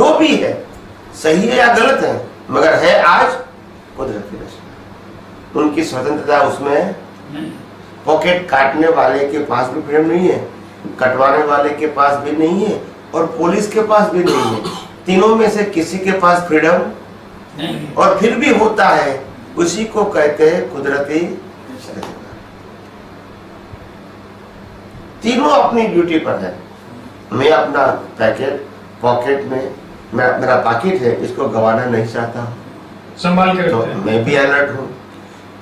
जो भी है, सही है या गलत है, मगर है आज कुदरती रचना। उनकी स्वतंत्रता उसमें पॉकेट काटने वाले के पास भी फ्रीडम नहीं है, कटवाने वाले के पास भी नहीं है, और पुलिस के पास भी नहीं है। तीनों में से किसी के पास फ्रीडम नहीं, और फिर भी होता है, उसी को कहते हैं कुदरती रचना। तीनों अपनी ड्यूटी पर है। मैं अपना पॉकेट में मेरा पॉकेट है, इसको गंवाना नहीं चाहता हूँ, संभाल के तो मैं भी अलर्ट हूँ।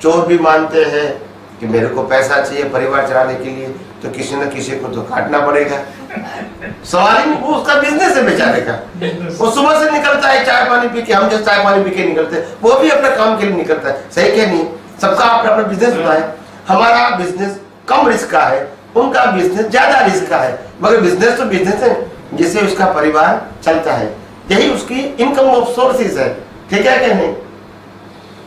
चोर भी मानते हैं कि मेरे को पैसा चाहिए परिवार चलाने के लिए, तो किसी न किसी को तो काटना पड़ेगा। सवाल ही नहीं, वो उसका बिजनेस है बेचारे का। वो सुबह से निकलता है चाय पानी पी के, हम जैसे चाय पानी पी के निकलते, वो भी अपने काम के लिए निकलता है। सही क्या नहीं? सबका अपना अपना बिजनेस होता है। हमारा बिजनेस कम रिस्क का है, उनका बिजनेस ज्यादा रिस्क का है, मगर बिजनेस तो बिजनेस है, जिससे उसका परिवार चलता है। यही उसकी इनकम ऑफ सोर्सेज है। ठीक है क्या नहीं?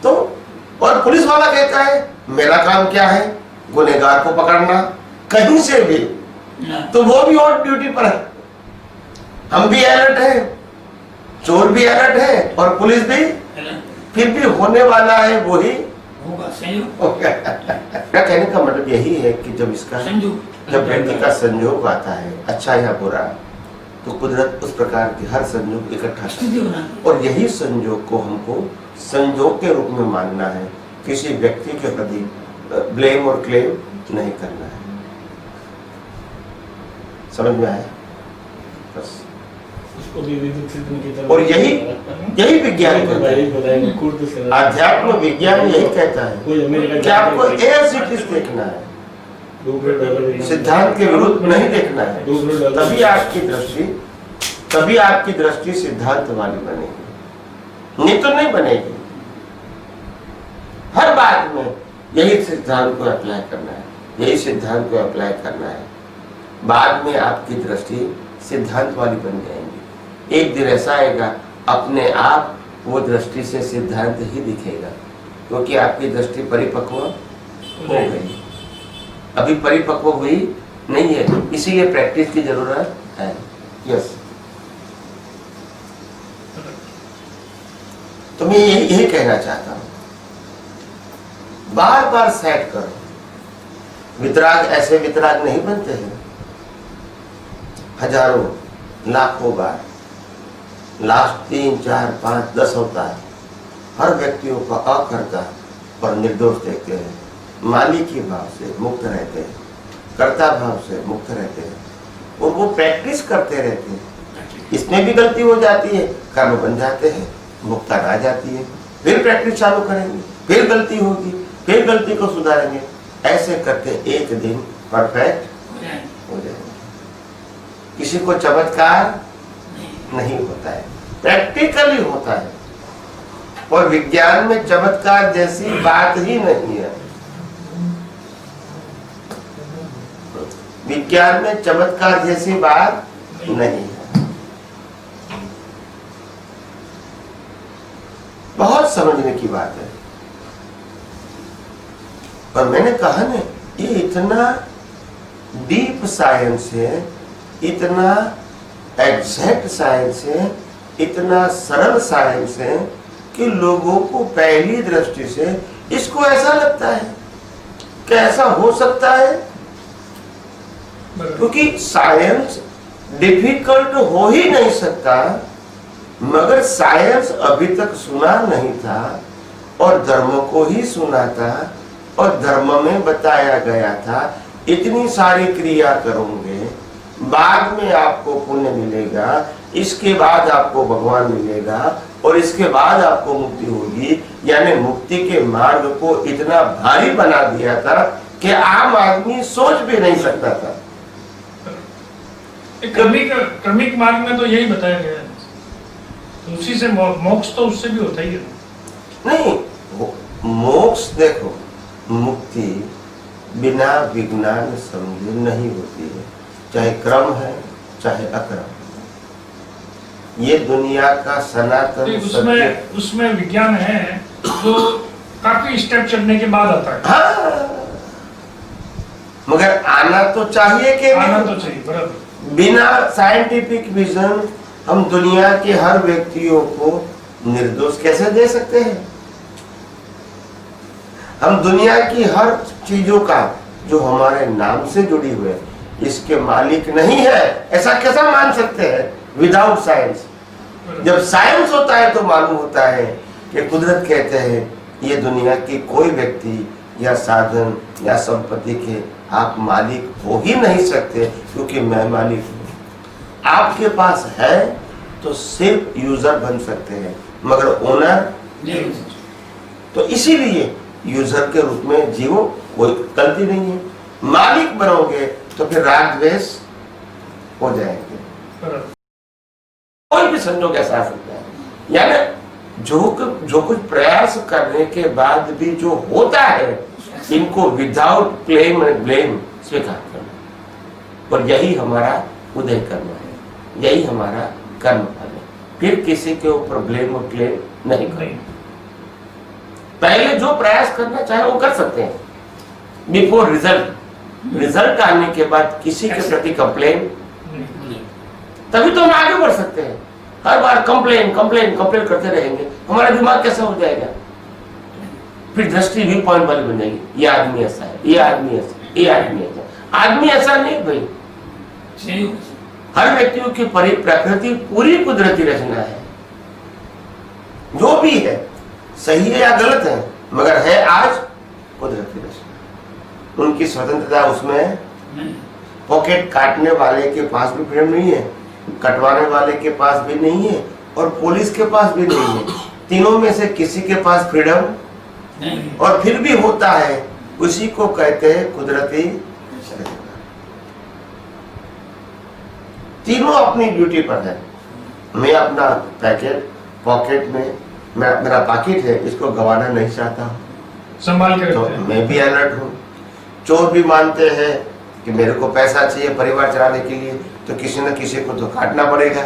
तो और पुलिस वाला कहता है मेरा काम क्या है, गुनहगार को पकड़ना कहीं से भी, तो वो भी और ड्यूटी पर है। हम भी अलर्ट है, चोर भी अलर्ट है, और पुलिस भी, फिर भी होने वाला है वही होगा। क्या कहने का मतलब यही है कि जब व्यक्ति का संयोग आता है, अच्छा या बुरा, तो कुदरत उस प्रकार के हर संयोग इकट्ठा करती है, और यही संयोग को हमको संयोग के रूप में मानना है। किसी व्यक्ति के प्रति ब्लेम और क्लेम नहीं करना है। समझ में आया? बस। और यही विज्ञान कहता है, अध्यात्म विज्ञान यही कहता है कि आपको एज इट इज देखना है, सिद्धांत के विरुद्ध नहीं देखना है। तभी आपकी दृष्टि सिद्धांत वाली बनेगी, नहीं तो नहीं बनेगी। हर बात में यही सिद्धांत को अप्लाई करना है, यही सिद्धांत को अप्लाई करना है। बाद में आपकी दृष्टि सिद्धांत वाली बन जाएगी। एक दिन ऐसा आएगा अपने आप वो दृष्टि से सिद्धांत ही दिखेगा, क्योंकि आपकी दृष्टि परिपक्व हो गई। अभी परिपक्व हुई नहीं है, इसीलिए प्रैक्टिस की जरूरत है। यस, तो मैं यही कहना चाहता हूं, बार बार सेट करो। वितराग ऐसे वितराग नहीं बनते हैं, हजारों लाखों बार, लास्ट 3, 4, 5, 10 होता है। हर व्यक्तियों का अकर्ता और निर्दोष देखते हैं, मालिकी भाव से मुक्त रहते हैं, कर्ता भाव से मुक्त रहते हैं, और वो प्रैक्टिस करते रहते हैं। इसमें भी गलती हो जाती है, कर्म बन जाते हैं, मुक्ता आ जाती है, फिर प्रैक्टिस चालू करेंगे, फिर गलती होगी, फिर गलती को सुधारेंगे। ऐसे करके एक दिन परफेक्ट हो जाएंगे। किसी को चमत्कार नहीं होता है, प्रैक्टिकली होता है। और विज्ञान में चमत्कार जैसी बात ही नहीं है। विज्ञान में चमत्कार जैसी बात नहीं है। बहुत समझने की बात है। और मैंने कहा ना, ये इतना डीप साइंस है, इतना एग्जैक्ट साइंस है, इतना सरल साइंस है कि लोगों को पहली दृष्टि से इसको ऐसा लगता है कि ऐसा हो सकता है, क्योंकि साइंस डिफिकल्ट हो ही नहीं सकता। मगर साइंस अभी तक सुना नहीं था, और धर्म को ही सुना था, और धर्म में बताया गया था इतनी सारी क्रिया करोगे, बाद में आपको पुण्य मिलेगा, इसके बाद आपको भगवान मिलेगा, और इसके बाद आपको मुक्ति होगी। यानी मुक्ति के मार्ग को इतना भारी बना दिया था कि आम आदमी सोच भी नहीं सकता था। क्रमिक मार्ग में तो यही बताया गया है, तो उसी से मोक्ष तो उससे भी होता ही है। नहीं, मोक्ष देखो, मुक्ति बिना विज्ञान समझे नहीं होती है, चाहे क्रम है चाहे अक्रम। ये दुनिया का सनातन सत्य। उसमें विज्ञान है जो काफी स्टेप चढ़ने के बाद आता है। हाँ, मगर आना तो चाहिए कि आना तो चाहिए, बराबर। बिना साइंटिफिक विजन, हम दुनिया के हर व्यक्तियों को निर्दोष कैसे दे सकते हैं? हम दुनिया की हर चीजों का जो हमारे नाम से जुड़ी हुई है इसके मालिक नहीं है, ऐसा कैसा मान सकते हैं विदाउट साइंस? जब साइंस होता है तो मालूम होता है कि कुदरत कहते हैं ये दुनिया की कोई व्यक्ति या साधन या संपत्ति के आप मालिक हो ही नहीं सकते, क्योंकि मैं मालिक हूं। आपके पास है तो सिर्फ यूजर बन सकते हैं, मगर ओनर नहीं। तो इसीलिए यूजर के रूप में जीवो, कोई गलती नहीं है। मालिक बनोगे तो फिर राग द्वेष हो जाएंगे, कोई भी संजोग ऐसा आ सकता है। यानी जो कुछ प्रयास करने के बाद भी जो होता है, इनको विदाउट क्लेम एंड ब्लेम स्वीकार करना, और यही हमारा उदय करना है, यही हमारा कर्म फल है। फिर किसी के ऊपर ब्लेम और क्लेम नहीं करना। पहले जो प्रयास करना चाहे वो कर सकते हैं, बिफोर रिजल्ट आने के बाद किसी के प्रति कंप्लेन, तभी तो हम आगे बढ़ सकते हैं। हर बार कंप्लेन करते रहेंगे, हमारा दिमाग कैसा हो जाएगा? फिर दृष्टि भी पॉइंट वाली बन जाएगी, ये आदमी ऐसा है, ये आदमी ऐसा, ये आदमी ऐसा। आदमी ऐसा नहीं भाई, हर व्यक्तियों की प्रकृति पूरी कुदरती रचना है। जो भी है सही है या गलत है, मगर है आज कुदरती रचना। उनकी स्वतंत्रता उसमें पॉकेट काटने वाले के पास भी फ्रीडम नहीं है, कटवाने वाले के पास भी नहीं है, और पुलिस के पास भी नहीं है। तीनों में से किसी के पास फ्रीडम नहीं, और फिर भी होता है, उसी को कहते हैं कुदरती रचना। तीनों अपनी ड्यूटी पर है। मैं अपना पॉकेट में मेरा पॉकेट है, इसको गंवाना नहीं चाहता, संभाल के तो मैं भी अलर्ट हूँ। चोर भी मानते हैं कि मेरे को पैसा चाहिए परिवार चलाने के लिए, तो किसी न किसी को तो काटना पड़ेगा।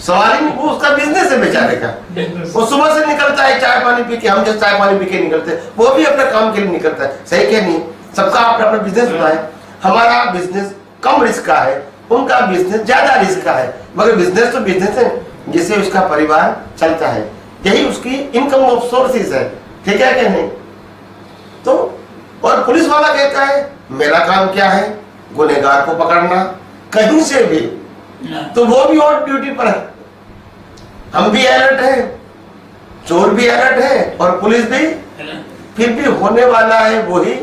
सवाल ही नहीं, वो उसका बिजनेस है बेचारे का। वो सुबह से निकलता है चाय पानी पी के, हम जब चाय पानी पी के निकलते हैं, वो भी अपने काम के लिए निकलता है। सही क्या नहीं? सबका अपना अपना बिजनेस होता है। हमारा बिजनेस कम रिस्क का है, उनका बिजनेस ज्यादा रिस्क का है, मगर बिजनेस तो बिजनेस है, जिससे उसका परिवार चलता है, यही उसकी इनकम ऑफ सोर्सेज है। ठीक है क्या नहीं? तो और पुलिस वाला कहता है मेरा काम क्या है, गुनहगार को पकड़ना कहीं से भी, तो वो भी ऑन ड्यूटी पर है। हम भी अलर्ट है, चोर भी अलर्ट है, और पुलिस भी, फिर भी होने वाला है वही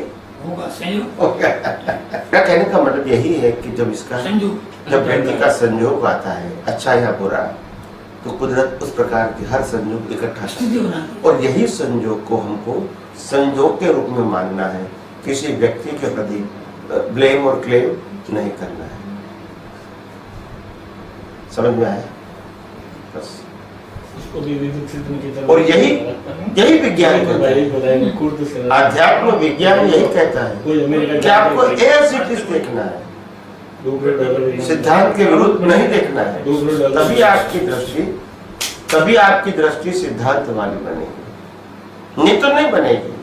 होगा। क्या कहने का मतलब यही है कि जब व्यक्ति का संयोग आता है, अच्छा या बुरा, तो कुदरत उस प्रकार के हर संयोग इकट्ठा करती है, और यही संयोग को हमको संयोग के रूप में मानना है। किसी व्यक्ति के प्रति ब्लेम और क्लेम नहीं करना है। समझ में आया? बस। और यही विज्ञान कहता है, अध्यात्म विज्ञान यही कहता है कि आपको एज इट इज देखना है, सिद्धांत के विरुद्ध नहीं देखना है। तभी आपकी दृष्टि सिद्धांत वाली बनेगी, नहीं तो नहीं बनेगी।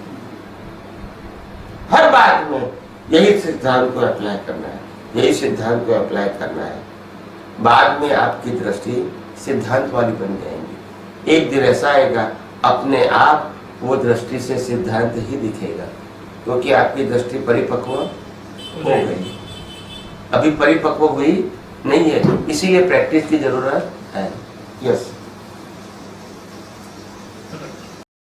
हर बात में यही सिद्धांत को अप्लाई करना है, यही सिद्धांत को अप्लाई करना है। बाद में आपकी दृष्टि सिद्धांत वाली बन जाएंगी। एक दिन ऐसा आएगा अपने आप वो दृष्टि से सिद्धांत ही दिखेगा, क्योंकि आपकी दृष्टि परिपक्व हो गई। अभी परिपक्व हुई नहीं है, इसीलिए प्रैक्टिस की जरूरत है। यस।